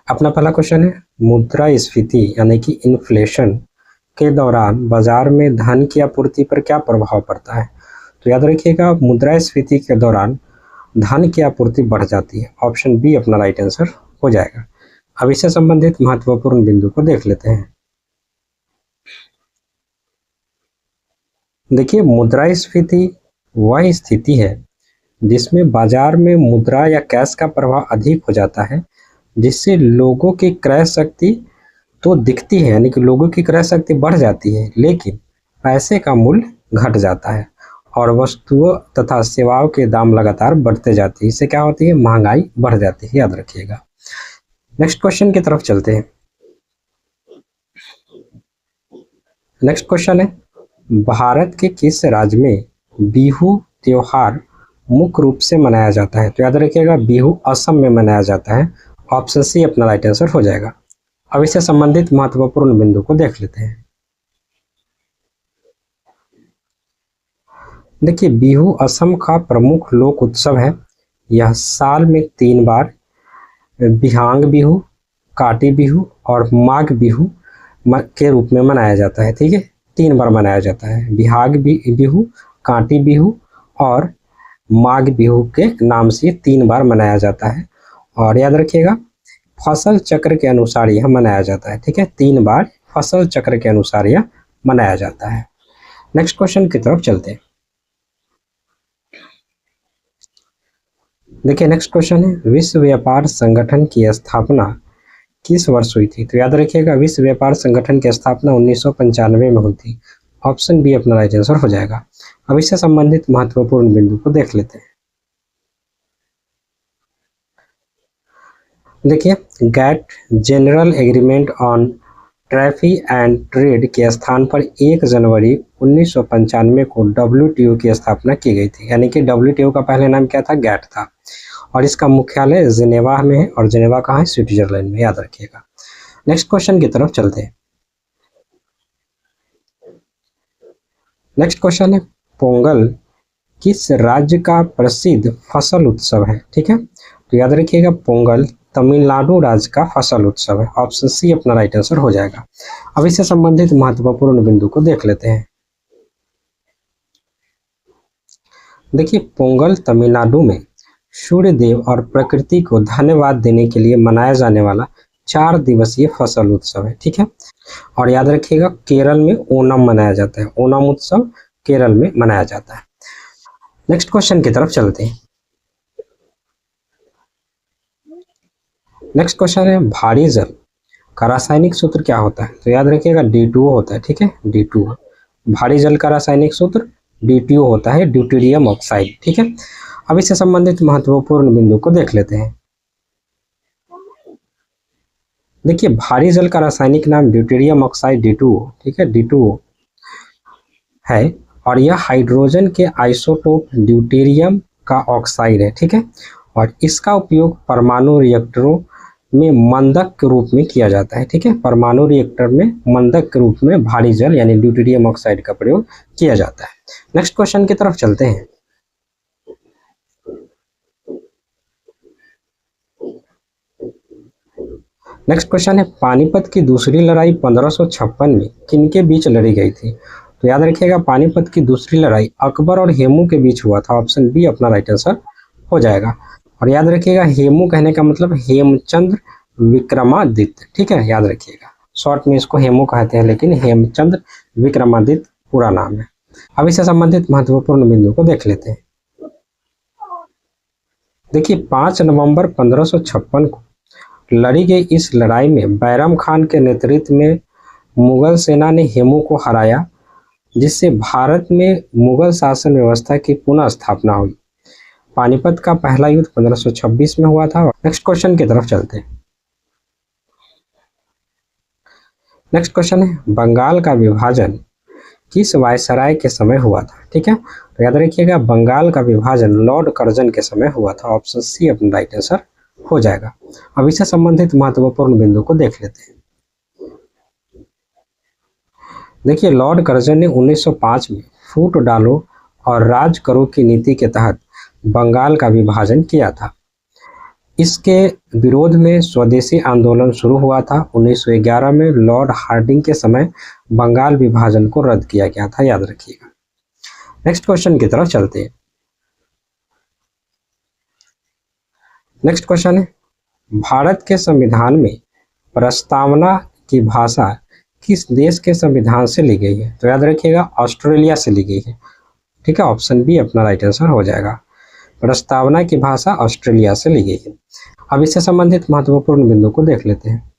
अपना पहला क्वेश्चन है, मुद्रास्फीति यानी कि इन्फ्लेशन के दौरान बाजार में धन की आपूर्ति पर क्या प्रभाव पड़ता है। तो याद रखिएगा, मुद्रास्फीति के दौरान धन की आपूर्ति बढ़ जाती है। ऑप्शन बी अपना राइट आंसर हो जाएगा। अब इससे संबंधित महत्वपूर्ण बिंदु को देख लेते हैं। देखिए, मुद्रास्फीति वह स्थिति है जिसमें बाजार में मुद्रा या कैश का प्रभाव अधिक हो जाता है, जिससे लोगों की क्रय शक्ति तो दिखती है, यानी कि लोगों की क्रय शक्ति बढ़ जाती है, लेकिन पैसे का मूल्य घट जाता है और वस्तुओं तथा सेवाओं के दाम लगातार बढ़ते जाते हैं। इससे क्या होती है, महंगाई बढ़ जाती है, याद रखिएगा। नेक्स्ट क्वेश्चन की तरफ चलते हैं। नेक्स्ट क्वेश्चन है, भारत के किस राज्य में बिहू त्योहार मुख्य रूप से मनाया जाता है। तो याद रखिएगा, बिहू असम में मनाया जाता है। ऑप्शन सी अपना राइट आंसर हो जाएगा। अब इससे संबंधित महत्वपूर्ण बिंदु को देख लेते हैं। देखिए, बिहू असम का प्रमुख लोक उत्सव है। यह साल में 3 बार बिहांग बिहू, काटी बिहू और माघ बिहू के रूप में मनाया जाता है। ठीक है, 3 बार मनाया जाता है। बिहाग बिहू, काटी बिहू और माघ बिहू के नाम से 3 बार मनाया जाता है। और याद रखिएगा, फसल चक्र के अनुसार यह मनाया जाता है। ठीक है, 3 बार फसल चक्र के अनुसार यह मनाया जाता है। नेक्स्ट क्वेश्चन की तरफ चलते हैं। देखिए, नेक्स्ट क्वेश्चन है, विश्व व्यापार संगठन की स्थापना किस वर्ष हुई थी। तो याद रखिएगा, विश्व व्यापार संगठन की स्थापना 1995 में हुई थी। ऑप्शन बी अपना राइट आंसर हो जाएगा। अब इससे संबंधित महत्वपूर्ण बिंदु को देख लेते हैं। देखिए, GATT general agreement on traffic and trade के स्थान पर 1 जनवरी 1995 को WTO की स्थापना की गई थी। यानी कि WTO का पहले नाम क्या था, गैट था, और इसका मुख्यालय जिनेवा में है। और जिनेवा कहाँ है, स्विट्जरलैंड में, याद रखिएगा। नेक्स्ट क्वेश्चन की तरफ चलते हैं। नेक्स्ट क्वेश्चन है, पोंगल किस राज्य का प्रसिद्ध फसल उत्सव है। ठीक है, तो याद रखिएगा, पोंगल तमिलनाडु राज्य का फसल उत्सव है। ऑप्शन सी अपना राइट आंसर हो जाएगा। अब इससे संबंधित महत्वपूर्ण बिंदु को देख लेते हैं। देखिए, पोंगल तमिलनाडु में सूर्य देव और प्रकृति को धन्यवाद देने के लिए मनाया जाने वाला 4 दिवसीय फसल उत्सव है। ठीक है, और याद रखिएगा, केरल में ओणम मनाया जाता है। ओणम उत्सव केरल में मनाया जाता है। नेक्स्ट क्वेश्चन की तरफ चलते हैं। नेक्स्ट क्वेश्चन है, भारी जल का रासायनिक सूत्र क्या होता है। तो याद रखिएगा, D2O होता है। ठीक है, D2O भारी जल का रासायनिक सूत्र D2O होता है, ड्यूटेरियम ऑक्साइड। ठीक है, अब इससे संबंधित महत्वपूर्ण बिंदु को देख लेते हैं। देखिए, भारी जल का रासायनिक नाम ड्यूटेरियम ऑक्साइड D2O, ठीक है, D2O है, और यह हाइड्रोजन के आइसोटोप ड्यूटेरियम का ऑक्साइड है। ठीक है, और इसका उपयोग परमाणु रिएक्टरों में मंदक के रूप में किया जाता है। ठीक है, परमाणु रिएक्टर में मंदक के रूप में भारी जल यानी ड्यूटेरियम ऑक्साइड का प्रयोग किया जाता है। नेक्स्ट क्वेश्चन की तरफ चलते हैं। नेक्स्ट क्वेश्चन है, पानीपत की दूसरी लड़ाई 1556 में किनके बीच लड़ी गई थी। तो याद रखिएगा, पानीपत की दूसरी लड़ाई अकबर और हेमू के बीच हुआ था। ऑप्शन बी अपना राइट आंसर हो जाएगा। और याद रखिएगा, हेमू कहने का मतलब हेमचंद्र विक्रमादित्य। ठीक है, याद रखिएगा, शॉर्ट में इसको हेमू कहते हैं, लेकिन हेमचंद्र विक्रमादित्य पूरा नाम है। अब इससे संबंधित महत्वपूर्ण बिंदु को देख लेते हैं। देखिए, 5 नवंबर 1556 को लड़ी गई इस लड़ाई में बैरम खान के नेतृत्व में मुगल सेना ने हेमू को हराया, जिससे भारत में मुगल शासन व्यवस्था की पुनः स्थापना हुई। पानीपत का पहला युद्ध 1526 में हुआ था। नेक्स्ट क्वेश्चन की तरफ चलते हैं। नेक्स्ट क्वेश्चन है, बंगाल का विभाजन किस वायसराय के समय हुआ था। ठीक है, तो याद रखिएगा, बंगाल का विभाजन लॉर्ड कर्जन के समय हुआ था। ऑप्शन सी अपना राइट आंसर हो जाएगा। अब इससे संबंधित महत्वपूर्ण बिंदु को देख लेते हैं। देखिए, लॉर्ड कर्जन ने 1905 में फूट डालो और राज करो की नीति के तहत बंगाल का विभाजन किया था। इसके विरोध में स्वदेशी आंदोलन शुरू हुआ था। 1911 में लॉर्ड हार्डिंग के समय बंगाल विभाजन को रद्द किया गया था, याद रखिएगा। नेक्स्ट क्वेश्चन की तरफ चलते हैं। नेक्स्ट क्वेश्चन है, भारत के संविधान में प्रस्तावना की भाषा किस देश के संविधान से ली गई है? तो याद रखिएगा ऑस्ट्रेलिया से ली गई है। ठीक है, ऑप्शन बी अपना राइट आंसर हो जाएगा। प्रस्तावना की भाषा ऑस्ट्रेलिया से ली गई है। अब इससे संबंधित महत्वपूर्ण बिंदु को देख लेते हैं।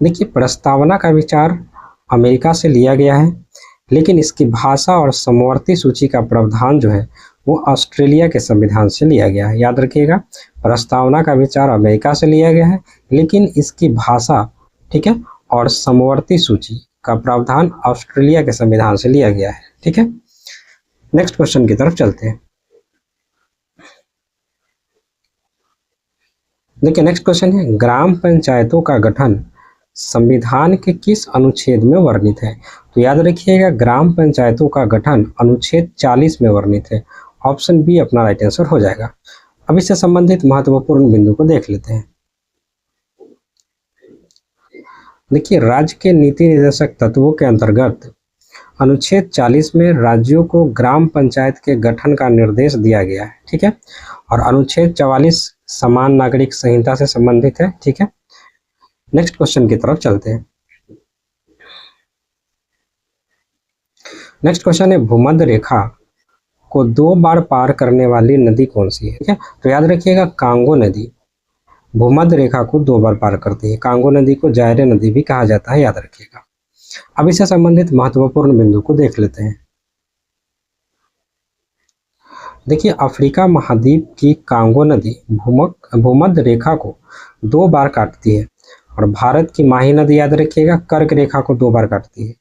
देखिए, प्रस्तावना का विचार अमेरिका से लिया गया है, लेकिन इसकी भाषा और समवर्ती सूची का प्रावधान जो है वो ऑस्ट्रेलिया के संविधान से लिया गया है। याद रखिएगा, प्रस्तावना का विचार अमेरिका से लिया गया है, लेकिन इसकी भाषा, ठीक है, और समवर्ती सूची का प्रावधान ऑस्ट्रेलिया के संविधान से लिया गया है। ठीक है, नेक्स्ट क्वेश्चन की तरफ चलते हैं। देखिए, नेक्स्ट क्वेश्चन है, ग्राम पंचायतों का गठन संविधान के किस अनुच्छेद में वर्णित है? तो याद रखिएगा, ग्राम पंचायतों का गठन अनुच्छेद 40 में वर्णित है। ऑप्शन बी अपना राइट आंसर हो जाएगा। अब इससे संबंधित महत्वपूर्ण बिंदु को देख लेते हैं। देखिए, राज्य के नीति निर्देशक तत्वों के अंतर्गत अनुच्छेद 40 में राज्यों को ग्राम पंचायत के गठन का निर्देश दिया गया है। ठीक है, और अनुच्छेद 44 समान नागरिक संहिता से संबंधित है। ठीक है, नेक्स्ट क्वेश्चन की तरफ चलते हैं। नेक्स्ट क्वेश्चन है, भूमध्य रेखा को 2 बार पार करने वाली नदी कौन सी है? ठीक है, तो याद रखिएगा कांगो नदी भूमध्य रेखा को 2 बार पार करती है। कांगो नदी को जायरे नदी भी कहा जाता है, याद रखिएगा। अब इससे संबंधित महत्वपूर्ण बिंदु को देख लेते हैं। देखिए, अफ्रीका महाद्वीप की कांगो नदी भूमध्य रेखा को 2 बार काटती है, और भारत की माही नदी, याद रखिएगा, कर्क रेखा को 2 बार काटती है,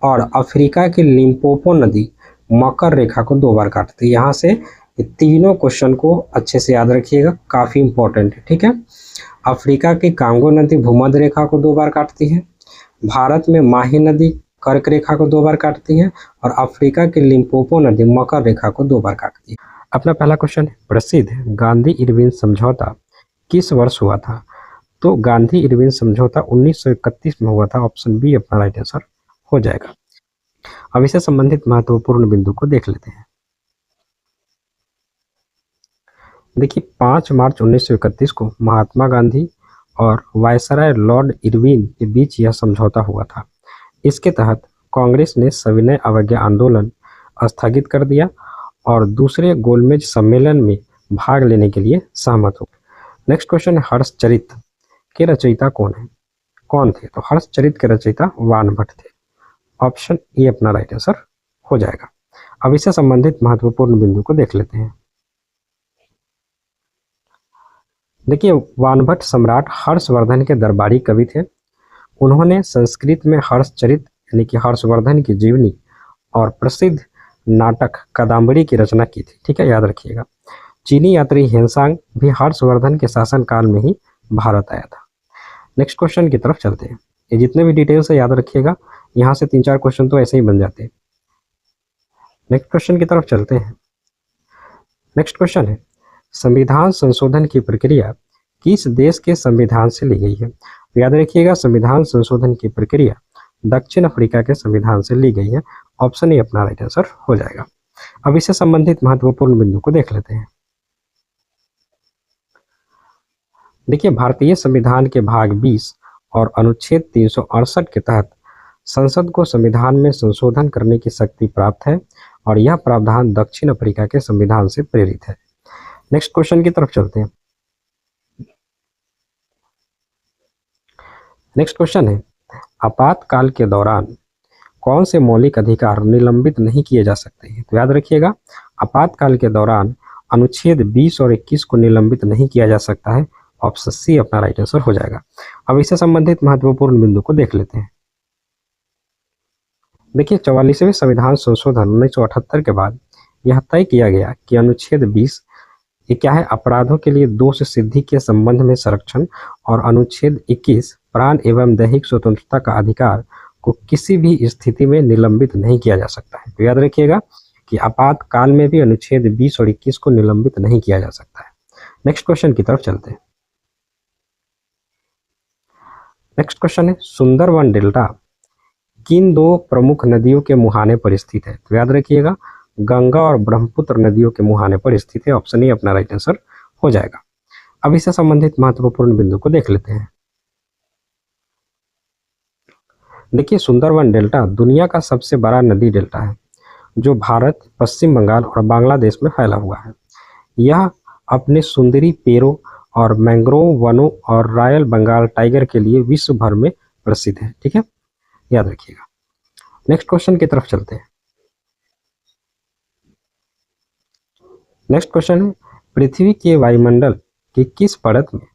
और अफ्रीका की लिम्पोपो नदी मकर रेखा को 2 बार काटती है। यहाँ से तीनों क्वेश्चन को अच्छे से याद रखिएगा, काफ़ी इंपॉर्टेंट है। ठीक है, अफ्रीका की कांगो नदी भूमध्य रेखा को 2 बार काटती है, भारत में माही नदी कर्क रेखा को 2 बार काटती है, और अफ्रीका की लिम्पोपो नदी मकर रेखा को 2 बार काटती है। अपना पहला क्वेश्चन है, प्रसिद्ध गांधी इरविन समझौता किस वर्ष हुआ था? तो गांधी इरविन समझौता 1931 में हुआ था। ऑप्शन बी अपना राइट आंसर हो जाएगा। अब इससे संबंधित महत्वपूर्ण बिंदु को देख लेते हैं। देखिए, 5 मार्च 1931 को महात्मा गांधी और वायसराय लॉर्ड इरविन के बीच यह समझौता हुआ था। इसके तहत कांग्रेस ने सविनय अवज्ञा आंदोलन स्थगित कर दिया और दूसरे गोलमेज सम्मेलन में भाग लेने के लिए सहमत हो। नेक्स्ट क्वेश्चन है, हर्षचरित के रचयिता कौन थे? तो हर्षचरित के रचयिता वानभट्ट थे। ऑप्शन ए अपना राइट आंसर हो जाएगा। अब इससे संबंधित महत्वपूर्ण बिंदु को देख लेते हैं। देखिए, वानभट्ट सम्राट हर्षवर्धन के दरबारी कवि थे। उन्होंने संस्कृत में हर्षचरित यानी कि हर्षवर्धन की जीवनी और प्रसिद्ध नाटक कादम्बरी की रचना की थी। ठीक है, याद रखिएगा। चीनी यात्री हेनसांग भी हर्षवर्धन के शासनकाल में ही भारत आया था। नेक्स्ट क्वेश्चन की तरफ चलते हैं। ये जितने भी डिटेल्स है याद रखिएगा, यहाँ से 3-4 क्वेश्चन तो ऐसे ही बन जाते हैं। नेक्स्ट क्वेश्चन की तरफ चलते हैं। नेक्स्ट क्वेश्चन है, संविधान संशोधन की प्रक्रिया किस देश के संविधान से ली गई है? तो याद रखिएगा, संविधान संशोधन की प्रक्रिया दक्षिण अफ्रीका के संविधान से ली गई है। ऑप्शन ए अपना राइट आंसर हो जाएगा। अब इससे संबंधित महत्वपूर्ण बिंदु को देख लेते हैं। देखिए, भारतीय संविधान के भाग 20 और अनुच्छेद 368 के तहत संसद को संविधान में संशोधन करने की शक्ति प्राप्त है, और यह प्रावधान दक्षिण अफ्रीका के संविधान से प्रेरित है। नेक्स्ट क्वेश्चन की तरफ चलते हैं। नेक्स्ट क्वेश्चन है, आपातकाल के दौरान कौन से मौलिक अधिकार निलंबित नहीं किए जा सकते हैं? तो याद रखिएगा, आपातकाल के दौरान अनुच्छेद 20 और 21 को निलंबित नहीं किया जा सकता है। ऑप्शन सी अपना राइट आंसर हो जाएगा। अब इससे संबंधित महत्वपूर्ण बिंदु को देख लेते हैं। देखिए, 44वें संविधान संशोधन 1978 के बाद यह तय किया गया कि अनुच्छेद 20 ये क्या है, अपराधों के लिए दोष सिद्धि के संबंध में संरक्षण, और अनुच्छेद 21 प्राण एवं दैहिक स्वतंत्रता का अधिकार को किसी भी स्थिति में निलंबित नहीं किया जा सकता है। तो याद रखिएगा कि आपातकाल में भी अनुच्छेद 20 और 21 को निलंबित नहीं किया जा सकता है। नेक्स्ट क्वेश्चन की तरफ चलते हैं। नेक्स्ट क्वेश्चन है, सुंदरवन डेल्टा किन दो प्रमुख नदियों के मुहाने पर स्थित है? तो याद रखिएगा, गंगा और ब्रह्मपुत्र नदियों के मुहाने पर स्थित है। ऑप्शन ए अपना राइट आंसर हो जाएगा। अब इससे संबंधित महत्वपूर्ण बिंदु को देख लेते हैं। देखिए, सुंदरवन डेल्टा दुनिया का सबसे बड़ा नदी डेल्टा है जो भारत, पश्चिम बंगाल और बांग्लादेश में फैला हुआ है। यह अपने सुंदरी पेड़ों और मैंग्रोव वनों और रॉयल बंगाल टाइगर के लिए विश्व भर में प्रसिद्ध है। ठीक है, याद रखिएगा। नेक्स्ट क्वेश्चन की तरफ चलते हैं। नेक्स्ट क्वेश्चन है, पृथ्वी के वायुमंडल की किस परत में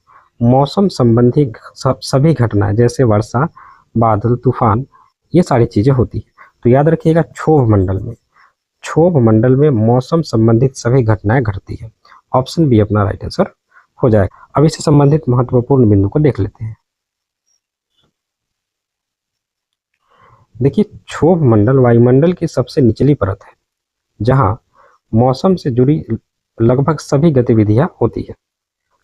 मौसम संबंधी सभी घटनाएं जैसे वर्षा, बादल, तूफान, ये सारी चीजें होती है? तो याद रखिएगा, क्षोभ मंडल में। क्षोभ मंडल में मौसम संबंधित सभी घटनाएं घटती है। ऑप्शन बी अपना राइट आंसर हो जाएगा। अब इससे संबंधित महत्वपूर्ण बिंदु को देख लेते हैं। देखिए, क्षोभ मंडल वायुमंडल की सबसे निचली परत है जहां मौसम से जुड़ी लगभग सभी गतिविधियां होती है।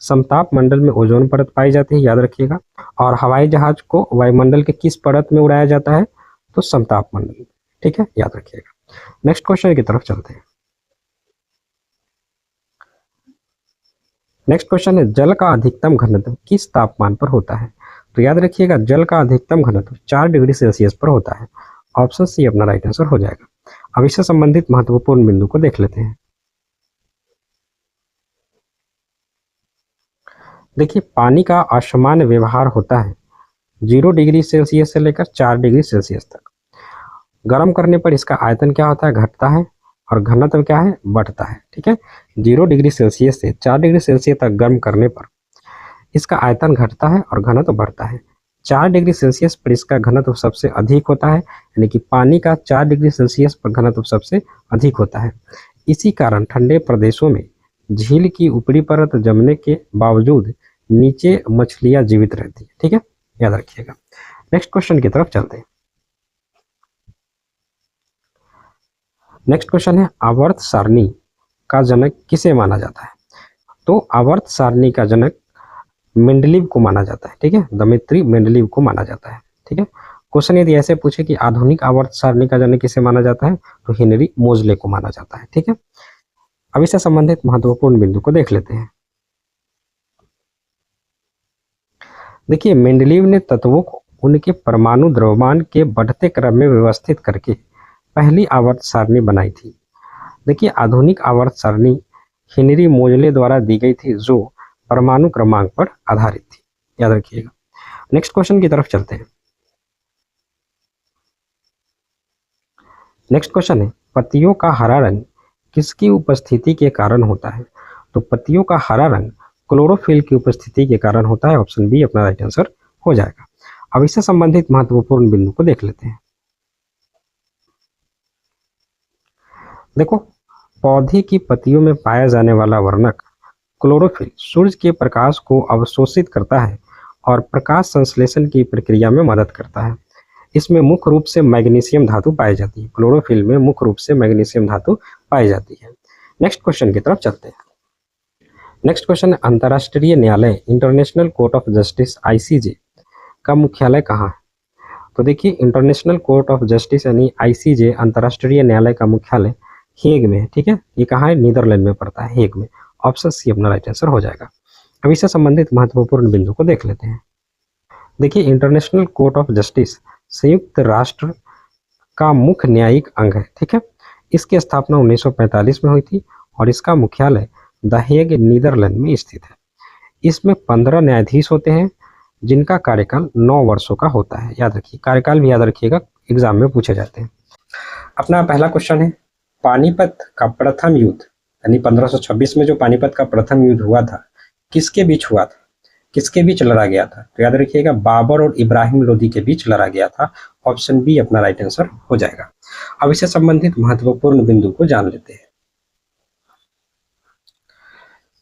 समताप मंडल में ओजोन परत पाई जाती है, याद रखिएगा। और हवाई जहाज को वायुमंडल के किस परत में उड़ाया जाता है? तो समताप मंडल। ठीक है, याद रखिएगा। नेक्स्ट क्वेश्चन की तरफ चलते हैं। नेक्स्ट क्वेश्चन है, जल का अधिकतम घनत्व किस तापमान पर होता है? तो याद रखिएगा, जल का अधिकतम घनत्व 4 डिग्री सेल्सियस पर होता है। ऑप्शन सी अपना राइट आंसर हो जाएगा। अब इससे संबंधित महत्वपूर्ण बिंदु को देख लेते हैं। देखिए, पानी का असामान्य व्यवहार होता है 0 डिग्री सेल्सियस से लेकर 4 डिग्री सेल्सियस तक। गर्म करने पर इसका आयतन क्या होता है? घटता है। और घनत्व क्या है? बढ़ता है। ठीक है, 0 डिग्री सेल्सियस से 4 डिग्री सेल्सियस तक गर्म करने पर इसका आयतन घटता है और घनत्व बढ़ता है। 4 डिग्री सेल्सियस पर इसका घनत्व सबसे अधिक होता है, यानी कि पानी का 4 डिग्री सेल्सियस पर घनत्व सबसे अधिक होता है। इसी कारण ठंडे प्रदेशों में झील की ऊपरी परत जमने के बावजूद नीचे मछलियां जीवित रहती है। ठीक है, याद रखिएगा। नेक्स्ट क्वेश्चन की तरफ चलते हैं। नेक्स्ट क्वेश्चन है, आवर्त सारणी का जनक किसे माना जाता है? तो आवर्त सारणी का जनक मेंडलीव को माना जाता है। ठीक है, दमित्री मेंडलीव को माना जाता है। ठीक है, क्वेश्चन यदि ऐसे पूछे कि आधुनिक आवर्त सारणी का जनक किसे माना जाता है, तो हेनरी मोजले को माना जाता है। ठीक है, अब इससे संबंधित महत्वपूर्ण बिंदु को देख लेते हैं। देखिए, मेंडलीव ने तत्वों को उनके परमाणु द्रव्यमान के बढ़ते क्रम में व्यवस्थित करके पहली आवर्त सारणी बनाई थी। देखिए, आधुनिक आवर्त सारणी हेनरी मोजले द्वारा दी गई थी जो परमाणु क्रमांक पर आधारित थी। याद रखिएगा। नेक्स्ट क्वेश्चन की तरफ चलते हैं। नेक्स्ट क्वेश्चन है, पत्तियों का हरा रंग किसकी उपस्थिति के कारण होता है? तो पत्तियों का हरा रंग क्लोरोफिल की उपस्थिति के कारण होता है। ऑप्शन बी अपना राइट आंसर हो जाएगा। अब इससे संबंधित महत्वपूर्ण बिंदु को देख लेते हैं। देखो, पौधे की पत्तियों में पाया जाने वाला वर्णक क्लोरोफिल सूर्य के प्रकाश को अवशोषित करता है और प्रकाश संश्लेषण की प्रक्रिया में मदद करता है। इसमें मुख्य रूप से मैग्नीशियम धातु पाई जाती है। क्लोरोफिल में मुख्य रूप से मैग्नीशियम धातु पाई जाती है। नेक्स्ट क्वेश्चन की तरफ चलते हैं। नेक्स्ट क्वेश्चन है, अंतर्राष्ट्रीय न्यायालय international court of justice ICJ का मुख्यालय कहाँ है? तो देखिए, इंटरनेशनल कोर्ट ऑफ जस्टिस यानी ICJ अंतर्राष्ट्रीय न्यायालय का मुख्यालय हेग में है। ठीक है, ये कहाँ है? नीदरलैंड में पड़ता है, हेग में। ऑप्शन सी अपना राइट आंसर हो जाएगा। अब इससे संबंधित महत्वपूर्ण बिंदु को देख लेते हैं। देखिए, इंटरनेशनल कोर्ट ऑफ जस्टिस संयुक्त राष्ट्र का मुख्य न्यायिक अंग है। ठीक है, इसकी स्थापना 1945 में हुई थी और इसका मुख्यालय द हेग नीदरलैंड में स्थित है। इसमें 15 न्यायाधीश होते हैं जिनका कार्यकाल 9 वर्षों का होता है। याद रखिए, कार्यकाल भी याद रखिएगा, एग्जाम में पूछे जाते हैं। अपना पहला क्वेश्चन है, पानीपत का प्रथम युद्ध यानी 1526 में जो पानीपत का प्रथम युद्ध हुआ था, किसके बीच हुआ था? किसके बीच लड़ा गया था? तो याद रखिएगा, बाबर और इब्राहिम लोदी के बीच लड़ा गया था। ऑप्शन बी अपना राइट आंसर हो जाएगा। अब इससे संबंधित महत्वपूर्ण बिंदु को जान लेते हैं।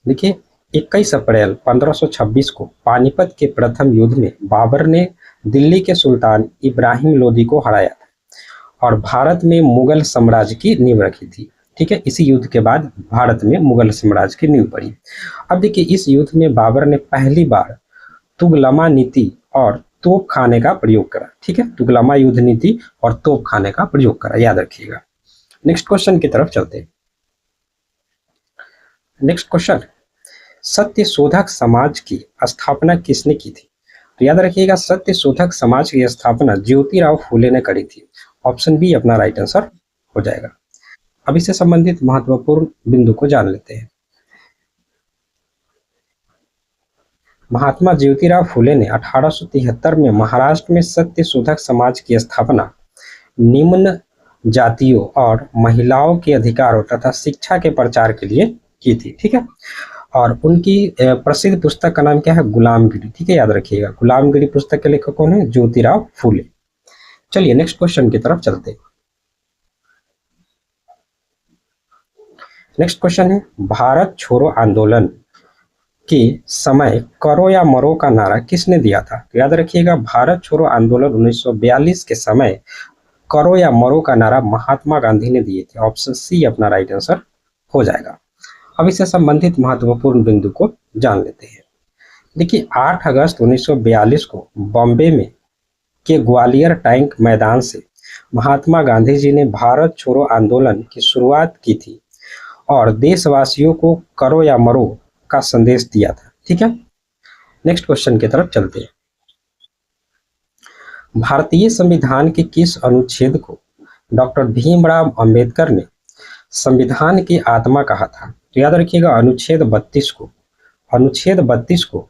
देखिए, 21 अप्रैल 1526 को पानीपत के प्रथम युद्ध में बाबर ने दिल्ली के सुल्तान इब्राहिम लोदी को हराया था और भारत में मुगल साम्राज्य की नींव रखी थी। ठीक है, इसी युद्ध के बाद भारत में मुगल साम्राज्य की नींव पड़ी। अब देखिए, इस युद्ध में बाबर ने पहली बार तुगलमा नीति और तोप खाने का प्रयोग करा। ठीक है, तुगलमा युद्ध नीति और तोप खाने का प्रयोग करा, याद रखिएगा। नेक्स्ट क्वेश्चन की तरफ चलते हैं। नेक्स्ट क्वेश्चन, सत्य शोधक समाज की स्थापना किसने की थी? तो याद रखिएगा, सत्य शोधक समाज की स्थापना ज्योतिराव फूले ने करी थी। ऑप्शन बी अपना राइट आंसर हो जाएगा। अब इससे संबंधित महत्वपूर्ण बिंदु को जान लेते हैं। महात्मा ज्योतिराव फूले ने 1873 में महाराष्ट्र में सत्य शोधक समाज की स्थापना निम्न जातियों और महिलाओं के अधिकारों तथा शिक्षा के प्रचार के लिए की थी। ठीक है, और उनकी प्रसिद्ध पुस्तक का नाम क्या है? गुलामगिरी। ठीक है, याद रखिएगा, गुलामगिरी पुस्तक के लेखक कौन है? ज्योतिराव फूले। चलिए नेक्स्ट क्वेश्चन की तरफ चलते हैं। नेक्स्ट क्वेश्चन है, भारत छोड़ो आंदोलन के समय करो या मरो का नारा किसने दिया था? तो याद रखिएगा, भारत छोड़ो आंदोलन 1942 के समय करो या मरो का नारा महात्मा गांधी ने दिए थे। ऑप्शन सी अपना राइट आंसर हो जाएगा। अब इससे संबंधित महत्वपूर्ण बिंदु को जान लेते हैं। देखिए, 8 अगस्त 1942 को बॉम्बे में के ग्वालियर टैंक मैदान से महात्मा गांधी जी ने भारत छोड़ो आंदोलन की शुरुआत की थी और देशवासियों को करो या मरो का संदेश दिया था। ठीक है, नेक्स्ट क्वेश्चन की तरफ चलते हैं। भारतीय संविधान के किस अनुच्छेद को डॉक्टर भीमराव अंबेडकर ने संविधान की आत्मा कहा था? तो याद रखिएगा, अनुच्छेद 32 को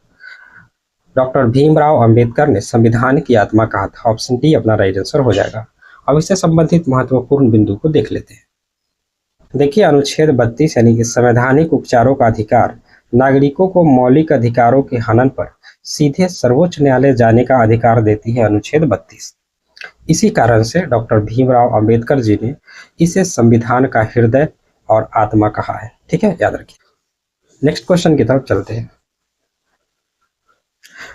डॉक्टर भीमराव अंबेडकर ने संविधान की आत्मा कहा था। ऑप्शन डी अपना राइट आंसर हो जाएगा। अब इससे संबंधित महत्वपूर्ण बिंदु को देख लेते हैं। देखिए, अनुच्छेद 32 यानी कि संवैधानिक उपचारों का अधिकार, नागरिकों को मौलिक अधिकारों के हनन पर सीधे सर्वोच्च न्यायालय जाने का अधिकार देती है अनुच्छेद 32। इसी कारण से डॉक्टर भीमराव अंबेडकर जी ने इसे संविधान का हृदय और आत्मा कहा है। ठीक है, याद रखिए। नेक्स्ट क्वेश्चन की तरफ चलते हैं।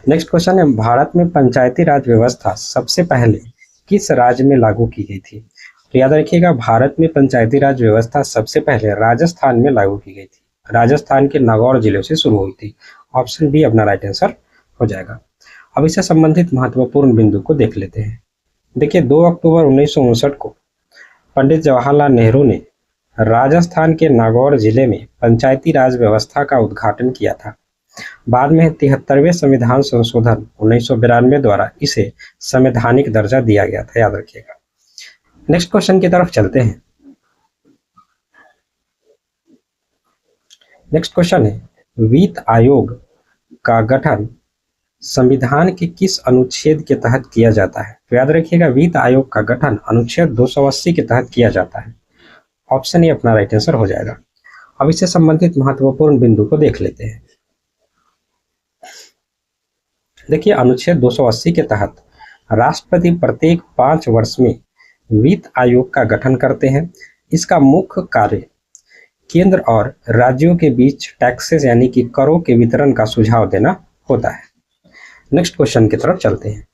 नेक्स्ट क्वेश्चन है, भारत में पंचायती राज व्यवस्था सबसे पहले किस राज्य में लागू की गई थी? तो याद रखिएगा, भारत में पंचायती राज व्यवस्था सबसे पहले राजस्थान में लागू की गई थी। राजस्थान के नागौर जिले से शुरू हुई थी। ऑप्शन बी अपना राइट आंसर हो जाएगा। अब इससे संबंधित महत्वपूर्ण बिंदु को देख लेते हैं। देखिए, 2 अक्टूबर 1959 को पंडित जवाहरलाल नेहरू ने राजस्थान के नागौर जिले में पंचायती राज व्यवस्था का उद्घाटन किया था। बाद में 73वें संविधान संशोधन 1992 द्वारा इसे संवैधानिक दर्जा दिया गया था। याद रखिएगा। नेक्स्ट क्वेश्चन की तरफ चलते हैं। नेक्स्ट क्वेश्चन है, वित्त आयोग का गठन संविधान के किस अनुच्छेद के तहत किया जाता है? तो याद रखिएगा, वित्त आयोग का गठन अनुच्छेद 280 के तहत किया जाता है। ऑप्शन ए अपना राइट आंसर हो जाएगा। अब इससे संबंधित महत्वपूर्ण बिंदु को देख लेते हैं। देखिए, अनुच्छेद 280 के तहत राष्ट्रपति प्रत्येक 5 वर्ष में वित्त आयोग का गठन करते हैं। इसका मुख्य कार्य केंद्र और राज्यों के बीच टैक्सेस यानी कि करों के वितरण का सुझाव देना होता है। नेक्स्ट क्वेश्चन की तरफ चलते हैं।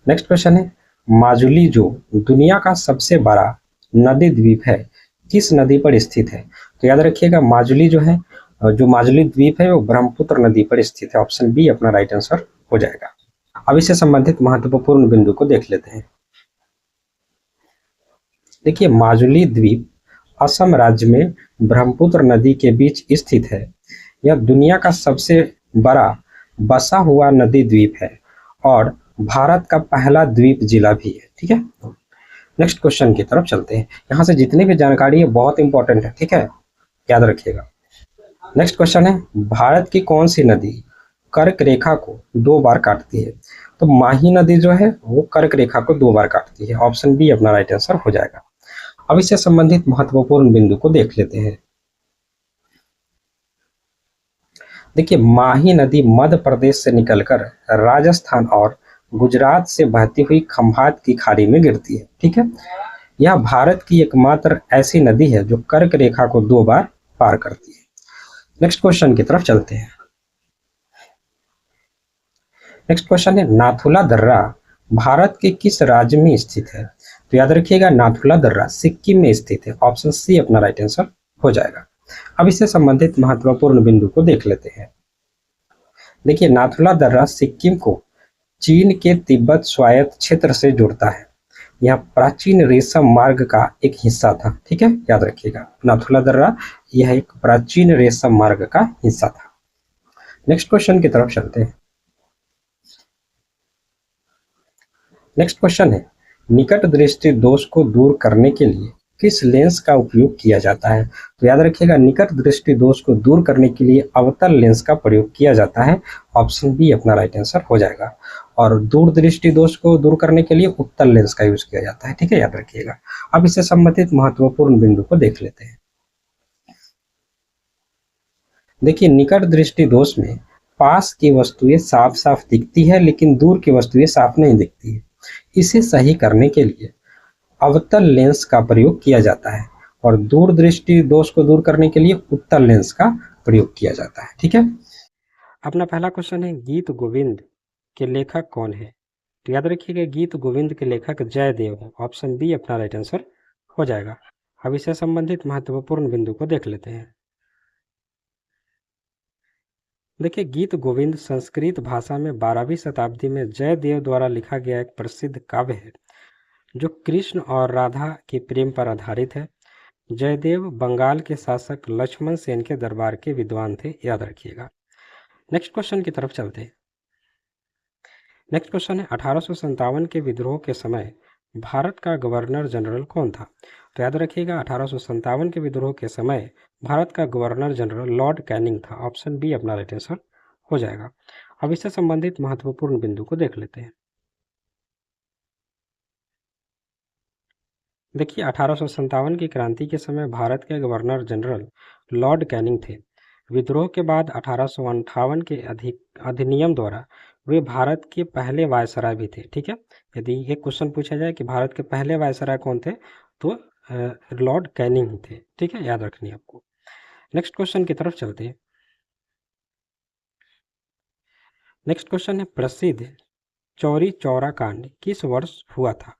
नेक्स्ट क्वेश्चन है, माजुली जो दुनिया का सबसे बड़ा नदी द्वीप है, किस नदी पर स्थित है? तो याद रखिएगा, माजुली जो है, जो माजुली द्वीप है वो ब्रह्मपुत्र नदी पर स्थित है। ऑप्शन बी अपना राइट आंसर हो जाएगा। अब इससे संबंधित महत्वपूर्ण बिंदु को देख लेते हैं। देखिए, माजुली द्वीप असम राज्य में ब्रह्मपुत्र नदी के बीच स्थित है। यह दुनिया का सबसे बड़ा बसा हुआ नदी द्वीप है और भारत का पहला द्वीप जिला भी है। ठीक है, नेक्स्ट क्वेश्चन की तरफ चलते हैं। यहाँ से जितनी भी जानकारी है बहुत इंपॉर्टेंट है। ठीक है, याद रखिएगा। नेक्स्ट क्वेश्चन है, भारत की कौन सी नदी कर्क रेखा को 2 बार काटती है? तो माही नदी जो है वो कर्क रेखा को 2 बार काटती है। ऑप्शन बी अपना राइट आंसर हो जाएगा। अब इससे संबंधित महत्वपूर्ण बिंदु को देख लेते हैं। देखिए, माही नदी मध्य प्रदेश से निकलकर राजस्थान और गुजरात से बहती हुई खंभात की खाड़ी में गिरती है। ठीक है, यह भारत की एकमात्र ऐसी नदी है जो कर्क रेखा को 2 बार पार करती है। नेक्स्ट क्वेश्चन की तरफ चलते हैं। नेक्स्ट क्वेश्चन है, नाथुला दर्रा भारत के किस राज्य में स्थित है? तो याद रखिएगा नाथुला दर्रा सिक्किम में स्थित है। ऑप्शन सी अपना राइट आंसर हो जाएगा। अब इससे संबंधित महत्वपूर्ण बिंदु को देख लेते हैं। देखिए नाथुला दर्रा सिक्किम को चीन के तिब्बत स्वायत्त क्षेत्र से जोड़ता है। यह प्राचीन रेशम मार्ग का एक हिस्सा था। ठीक है, याद रखिएगा नाथुला दर्रा यह एक प्राचीन रेशम मार्ग का हिस्सा था। नेक्स्ट क्वेश्चन की तरफ चलते हैं। नेक्स्ट क्वेश्चन है निकट दृष्टि दोष को दूर करने के लिए किस लेंस का उपयोग किया जाता है? तो याद रखिएगा निकट दृष्टि दोष को दूर करने के लिए अवतल लेंस का प्रयोग किया जाता है। ऑप्शन बी अपना राइट आंसर हो जाएगा। और दूर दृष्टि दोष को दूर करने के लिए उत्तल लेंस का यूज किया जाता है। ठीक है, याद रखिएगा। अब इससे संबंधित महत्वपूर्ण बिंदु को देख लेते हैं। देखिए निकट दृष्टि दोष में पास की वस्तुएं साफ साफ दिखती है लेकिन दूर की वस्तुएं साफ नहीं दिखती है। इसे सही करने के लिए अवतल लेंस का प्रयोग किया जाता है और दूर दृष्टि दोष को दूर करने के लिए उत्तल लेंस का प्रयोग किया जाता है। ठीक है, अपना पहला क्वेश्चन है गीत गोविंद के लेखक कौन है? तो याद रखिएगा गीत गोविंद के लेखक जयदेव है। ऑप्शन बी अपना राइट आंसर हो जाएगा। अब इससे संबंधित महत्वपूर्ण बिंदु को देख लेते हैं। देखिए गीत गोविंद संस्कृत भाषा में 12वीं शताब्दी में जयदेव द्वारा लिखा गया एक प्रसिद्ध काव्य है जो कृष्ण और राधा के प्रेम पर आधारित है। जयदेव बंगाल के शासक लक्ष्मण सेन के दरबार के विद्वान थे, याद रखिएगा। नेक्स्ट क्वेश्चन की तरफ चलते हैं। नेक्स्ट क्वेश्चन है 1857 के विद्रोह के समय भारत का गवर्नर जनरल कौन था? तो याद रखिएगा 1857 के विद्रोह के समय भारत का गवर्नर जनरल लॉर्ड कैनिंग था। ऑप्शन बी अपना राइट आंसर हो जाएगा। अब इससे संबंधित महत्वपूर्ण बिंदु को देख लेते हैं। देखिए 1857 की क्रांति के समय भारत के गवर्नर जनरल लॉर्ड कैनिंग थे। विद्रोह के बाद 1858 के अधिनियम द्वारा वे भारत के पहले वायसराय भी थे। ठीक है, यदि एक क्वेश्चन पूछा जाए कि भारत के पहले वायसराय कौन थे तो लॉर्ड कैनिंग ही थे। ठीक है, याद रखनी है आपको। नेक्स्ट क्वेश्चन की तरफ चलते हैं। नेक्स्ट क्वेश्चन है प्रसिद्ध चौरी चौरा कांड किस वर्ष हुआ था?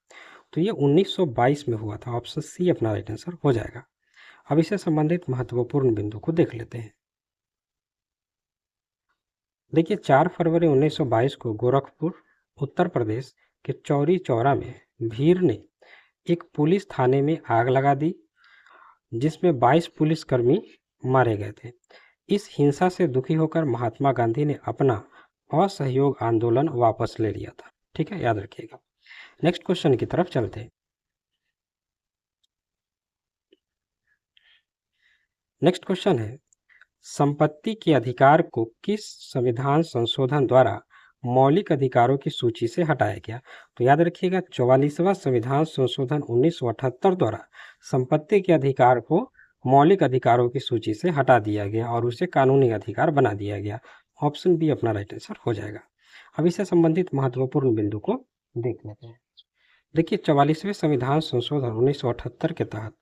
तो ये 1922 में हुआ था। ऑप्शन सी अपना राइट आंसर हो जाएगा। अब इससे संबंधित महत्वपूर्ण बिंदु को देख लेते हैं। देखिए 4 फरवरी 1922 को गोरखपुर उत्तर प्रदेश के चौरी चौरा में भीड़ ने एक पुलिस थाने में आग लगा दी जिसमें 22 पुलिसकर्मी मारे गए थे। इस हिंसा से दुखी होकर महात्मा गांधी ने अपना असहयोग आंदोलन वापस ले लिया था। ठीक है, याद रखिएगा। नेक्स्ट क्वेश्चन की तरफ चलते हैं। नेक्स्ट क्वेश्चन है संपत्ति के अधिकार को किस संविधान संशोधन द्वारा मौलिक अधिकारों की सूची से हटाया गया? तो याद रखिएगा 44वां संविधान संशोधन 1978 द्वारा संपत्ति के अधिकार को मौलिक अधिकारों की सूची से हटा दिया गया और उसे कानूनी अधिकार बना दिया गया। ऑप्शन बी अपना राइट आंसर हो जाएगा। अब इससे संबंधित महत्वपूर्ण बिंदु को देख लेते हैं। देखिए 44वें संविधान संशोधन 1978 के तहत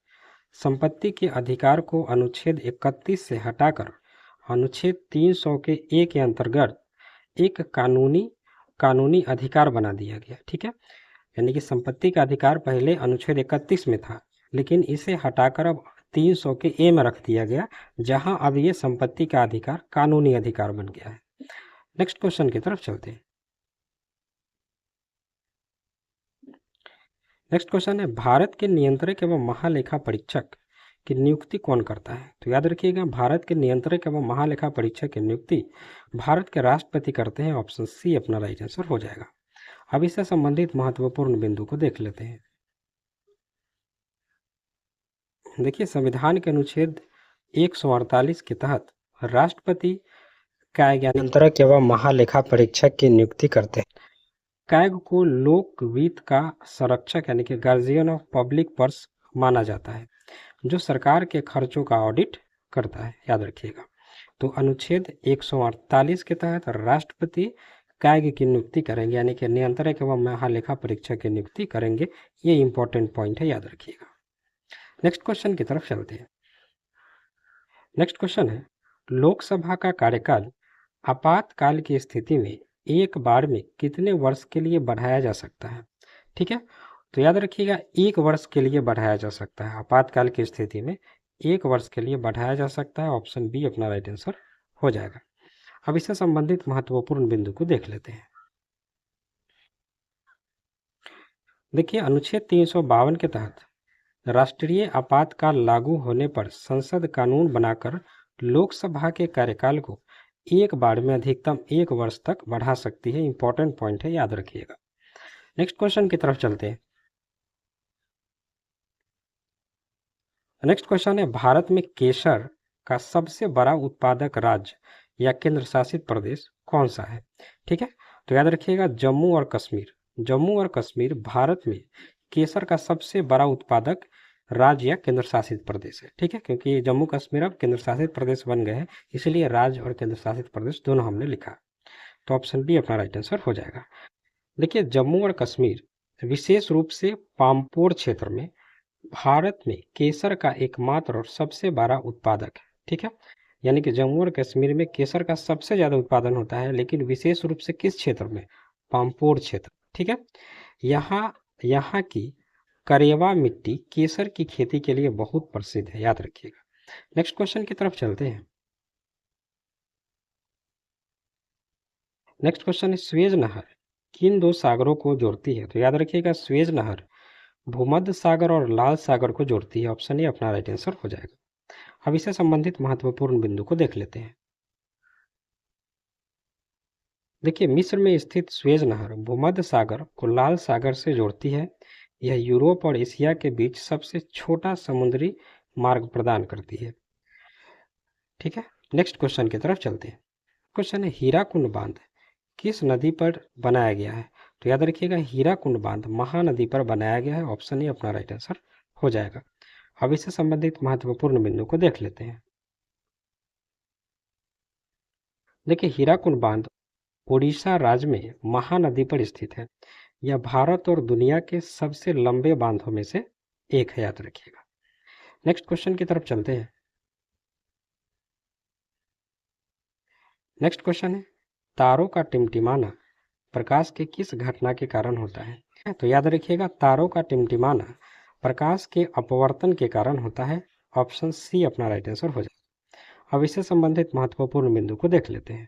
संपत्ति के अधिकार को अनुच्छेद 31 से हटाकर अनुच्छेद 300 के ए के अंतर्गत एक कानूनी अधिकार बना दिया गया। ठीक है, यानी कि संपत्ति का अधिकार पहले अनुच्छेद 31 में था लेकिन इसे हटाकर अब 300 के ए में रख दिया गया जहां अब ये संपत्ति का अधिकार कानूनी अधिकार बन गया है। नेक्स्ट क्वेश्चन की तरफ चलते हैं। नेक्स्ट क्वेश्चन है भारत के नियंत्रक एवं महालेखा परीक्षक की नियुक्ति कौन करता है? तो याद रखिएगा भारत के नियंत्रक एवं महालेखा परीक्षक की नियुक्ति भारत के राष्ट्रपति करते हैं। ऑप्शन सी अपना राइट आंसर हो जाएगा। अब इससे संबंधित महत्वपूर्ण बिंदु को देख लेते हैं। देखिए संविधान के अनुच्छेद 148 के तहत राष्ट्रपति कैग नियंत्रक एवं महालेखा परीक्षक की नियुक्ति करते हैं। कैग को लोक वित्त का संरक्षक यानी कि गार्जियन ऑफ पब्लिक पर्स माना जाता है जो सरकार के खर्चों का ऑडिट करता है, याद रखिएगा। तो अनुच्छेद 148 के तहत राष्ट्रपति कैग की नियुक्ति करेंगे यानी कि नियंत्रक एवं महालेखा परीक्षक की नियुक्ति करेंगे। ये इंपॉर्टेंट पॉइंट है, याद रखिएगा। नेक्स्ट क्वेश्चन की तरफ चलते हैं। नेक्स्ट क्वेश्चन है लोकसभा का कार्यकाल आपातकाल की स्थिति में एक बार में कितने वर्ष के लिए बढ़ाया जा सकता है? ठीक है, तो याद रखिएगा 1 वर्ष के लिए बढ़ाया जा सकता है, आपातकाल की स्थिति में 1 वर्ष के लिए बढ़ाया जा सकता है। ऑप्शन बी अपना राइट आंसर हो जाएगा। अब इससे संबंधित महत्वपूर्ण बिंदु को देख लेते हैं। देखिए, अनुच्छेद 352 के तहत राष्ट्रीय आपातकाल लागू होने पर संसद कानून बनाकर लोकसभा के कार्यकाल को एक बार में अधिकतम 1 वर्ष तक बढ़ा सकती है। इंपॉर्टेंट पॉइंट है, याद रखिएगा। नेक्स्ट क्वेश्चन की तरफ चलते हैं। नेक्स्ट क्वेश्चन है, भारत में केसर का सबसे बड़ा उत्पादक राज्य या केंद्र शासित प्रदेश कौन सा है? ठीक है, तो याद रखिएगा जम्मू और कश्मीर। जम्मू और कश्मीर भारत में केसर का सबसे बड़ा उत्पादक राज्य या केंद्र शासित प्रदेश है। ठीक है, क्योंकि जम्मू कश्मीर अब केंद्र शासित प्रदेश बन गए हैं, इसलिए राज्य और केंद्र शासित प्रदेश दोनों हमने लिखा। तो ऑप्शन बी अपना राइट आंसर हो जाएगा। देखिए, जम्मू और कश्मीर विशेष रूप से पामपोर क्षेत्र में भारत में केसर का एकमात्र और सबसे बड़ा उत्पादक है। ठीक है, यानी कि जम्मू और कश्मीर में केसर का सबसे ज़्यादा उत्पादन होता है, लेकिन विशेष रूप से किस क्षेत्र में? पामपोर क्षेत्र। ठीक है, यहाँ की करेवा मिट्टी केसर की खेती के लिए बहुत प्रसिद्ध है, याद रखिएगा। नेक्स्ट क्वेश्चन की तरफ चलते हैं। नेक्स्ट क्वेश्चन है, स्वेज नहर किन 2 सागरों को जोड़ती है? तो याद रखिएगा स्वेज नहर भूमध्य सागर और लाल सागर को जोड़ती है। ऑप्शन ए अपना राइट आंसर हो जाएगा। अब इससे संबंधित महत्वपूर्ण बिंदु को देख लेते हैं। देखिए, मिस्र में स्थित स्वेज नहर भूमध्य सागर को लाल सागर से जोड़ती है। यह यूरोप और एशिया के बीच सबसे छोटा समुद्री मार्ग प्रदान करती है। ठीक है, नेक्स्ट क्वेश्चन की तरफ चलते हैं। क्वेश्चन है, हीराकुंड बांध किस नदी पर बनाया गया है? तो याद रखिएगा हीराकुंड बांध महानदी पर बनाया गया है। ऑप्शन ए अपना राइट आंसर हो जाएगा। अब इससे संबंधित महत्वपूर्ण बिंदु को देख लेते हैं। देखिए, हीराकुंड बांध उड़ीसा राज्य में महानदी पर स्थित है। यह भारत और दुनिया के सबसे लंबे बांधों में से एक है, याद रखिएगा। नेक्स्ट क्वेश्चन की तरफ चलते हैं। नेक्स्ट क्वेश्चन है, तारों का टिमटिमाना प्रकाश के किस घटना के कारण होता है? तो याद रखिएगा तारों का टिमटिमाना प्रकाश के अपवर्तन के कारण होता है। ऑप्शन सी अपना राइट आंसर हो जाएगा। अब इससे संबंधित महत्वपूर्ण बिंदु को देख लेते हैं।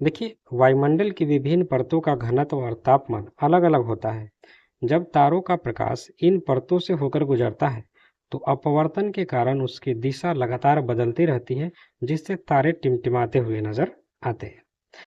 देखिए, वायुमंडल की विभिन्न परतों का घनत्व और तापमान अलग अलग होता है। जब तारों का प्रकाश इन परतों से होकर गुजरता है तो अपवर्तन के कारण उसकी दिशा लगातार बदलती रहती है, जिससे तारे टिमटिमाते हुए नजर आते हैं।